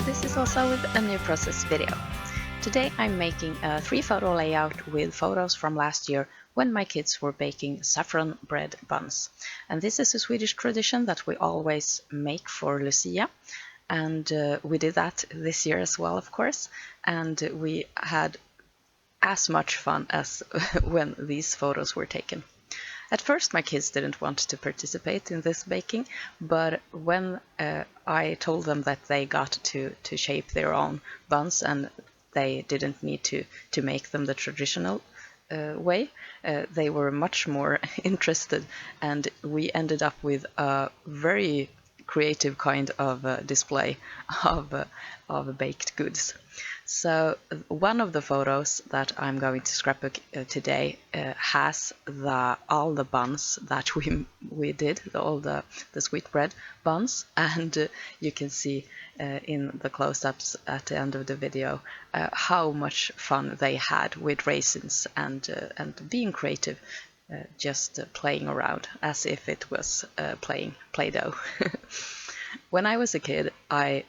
This is also with a new process video. Today I'm making a 3-photo layout with photos from last year when my kids were baking saffron bread buns. And this is a Swedish tradition that we always make for Lucia. And we did that this year as well, of course. And we had as much fun as when these photos were taken. At first, my kids didn't want to participate in this baking, but when I told them that they got to shape their own buns and they didn't need to make them the traditional way, they were much more interested, and we ended up with a very creative kind of display of baked goods. So one of the photos that I'm going to scrapbook today has all the buns that we did, all the sweetbread buns, and you can see in the close-ups at the end of the video how much fun they had with raisins and being creative, just playing around as if it was playing Play-Doh. When I was a kid, I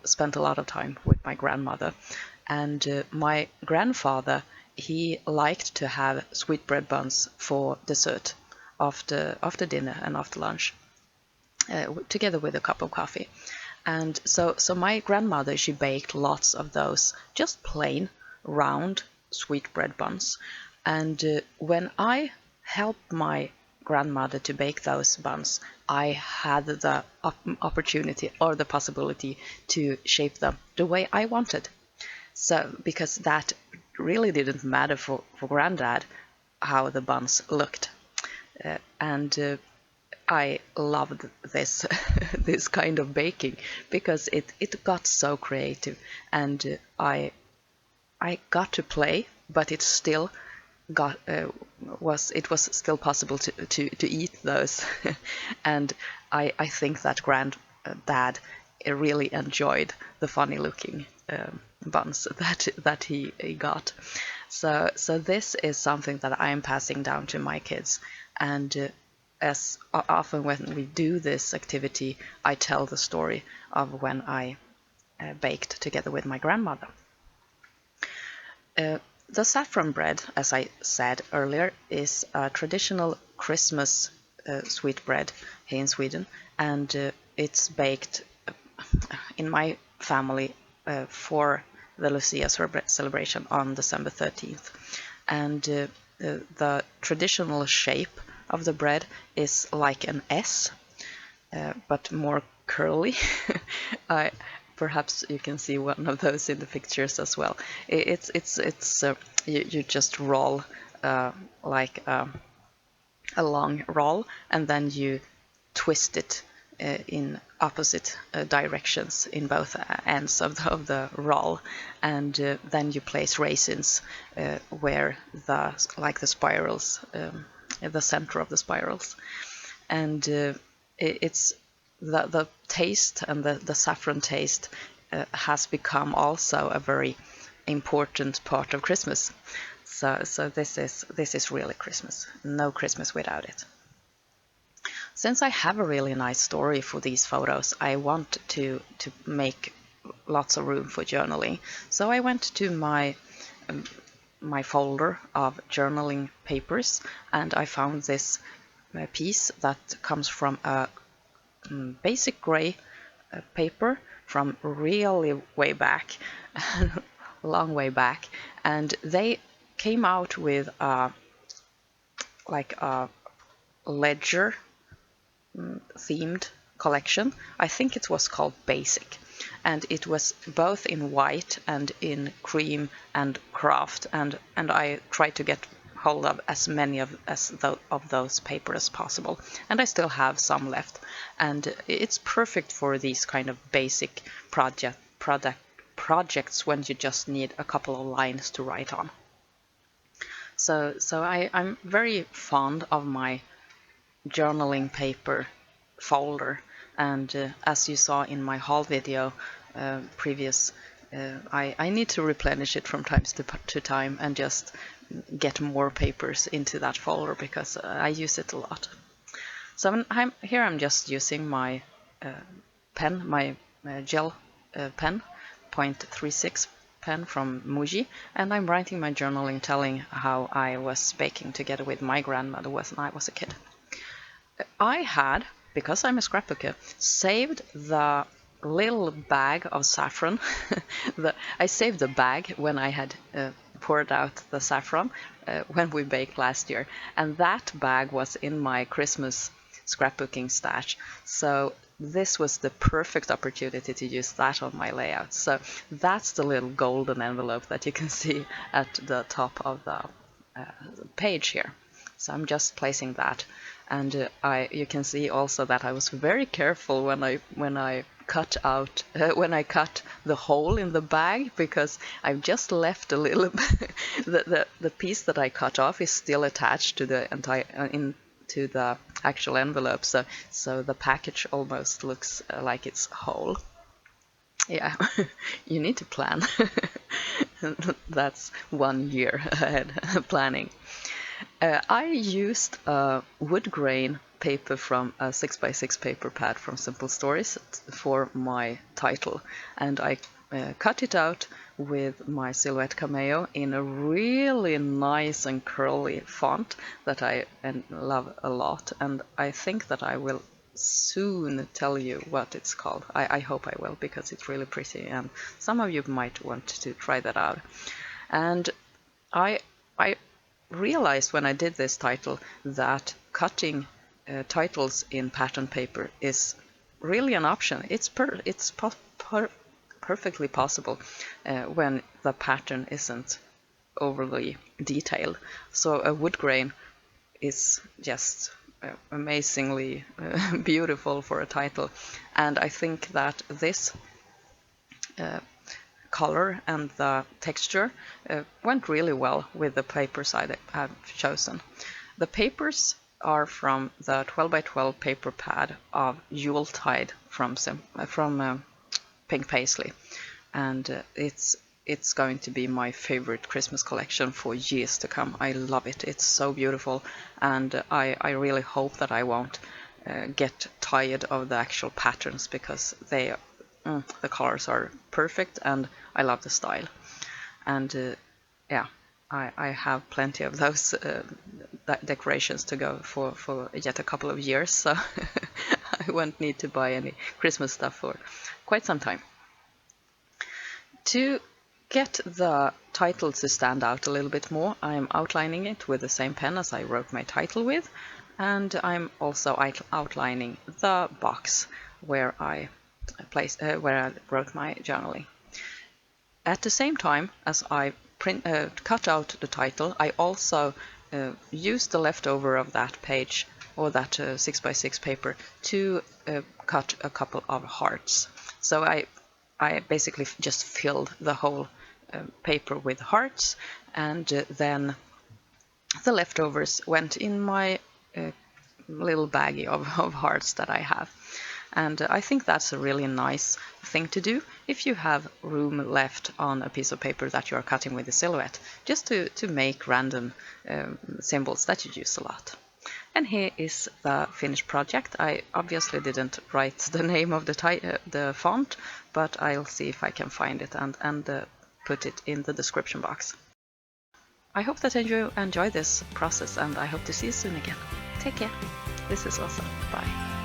spent a lot of time with my grandmother, and my grandfather, he liked to have sweetbread buns for dessert after dinner and after lunch, together with a cup of coffee. And so my grandmother, she baked lots of those just plain round sweetbread buns. And when I helped my grandmother to bake those buns, I had the opportunity or the possibility to shape them the way I wanted. So because that really didn't matter for Granddad how the buns looked. And I loved this this kind of baking because it got so creative, and I got to play, but it still was still possible to eat those. And I think that Granddad really enjoyed the funny looking buns that he got. So this is something that I am passing down to my kids, and as often when we do this activity, I tell the story of when I baked together with my grandmother. The saffron bread, as I said earlier, is a traditional Christmas sweetbread here in Sweden, and it's baked in my family for the Lucia celebration on December 13th. And the traditional shape of the bread is like an S, but more curly. Perhaps you can see one of those in the pictures as well. You just roll like a long roll, and then you twist it in opposite directions in both ends of the roll, and then you place raisins where the spirals, the center of the spirals, and it's the taste, and the saffron taste has become also a very important part of Christmas. So this is really Christmas. No Christmas without it. Since I have a really nice story for these photos, I want to make lots of room for journaling. So I went to my folder of journaling papers, and I found this piece that comes from a basic gray paper from really way back, long way back, and they came out with like a ledger themed collection. I think it was called Basic, and it was both in white and in cream and craft, and I tried to get hold of as many of those papers as possible, and I still have some left, and it's perfect for these kind of basic projects when you just need a couple of lines to write on. So I'm very fond of my journaling paper folder, and as you saw in my haul video previous, I need to replenish it from time to time and just get more papers into that folder because I use it a lot. So I'm just using my pen, my gel pen, 0.36 pen from Muji, and I'm writing my journaling telling how I was baking together with my grandmother when I was a kid. I had, because I'm a scrapbooker, saved the little bag of saffron. I saved the bag when I had poured out the saffron when we baked last year, and that bag was in my Christmas scrapbooking stash. So this was the perfect opportunity to use that on my layout. So that's the little golden envelope that you can see at the top of the page here. So I'm just placing that, and you can see also that I was very careful when I cut out when I cut the hole in the bag, because I've just left a little the piece that I cut off is still attached to the entire into the actual envelope, so the package almost looks like it's whole. Yeah, you need to plan. That's 1 year ahead planning. I used a wood grain paper from a 6x6 paper pad from Simple Stories for my title, and I cut it out with my Silhouette Cameo in a really nice and curly font that I love a lot, and I think that I will soon tell you what it's called. I hope I will, because it's really pretty, and some of you might want to try that out. And I realized when I did this title that cutting titles in pattern paper is really an option. It's perfectly possible when the pattern isn't overly detailed. So a wood grain is just amazingly beautiful for a title, and I think that this color and the texture went really well with the papers I have chosen. The papers are from the 12x12 paper pad of Yuletide from Pink Paisley, and it's going to be my favorite Christmas collection for years to come. I love it. It's so beautiful, and I really hope that I won't get tired of the actual patterns, because the colors are perfect and I love the style. And yeah, I have plenty of those decorations to go for yet a couple of years, so I won't need to buy any Christmas stuff for quite some time. To get the title to stand out a little bit more, I'm outlining it with the same pen as I wrote my title with, and I'm also outlining the box where I wrote my journaling. At the same time as I cut out the title, I also used the leftover of that page, or that 6x6 paper, to cut a couple of hearts. So I basically just filled the whole paper with hearts, and then the leftovers went in my little baggie of hearts that I have. And I think that's a really nice thing to do if you have room left on a piece of paper that you are cutting with a silhouette, just to make random symbols that you use a lot. And here is the finished project. I obviously didn't write the name of the font, but I'll see if I can find it and put it in the description box. I hope that you enjoy this process, and I hope to see you soon again. Take care. This is awesome. Bye.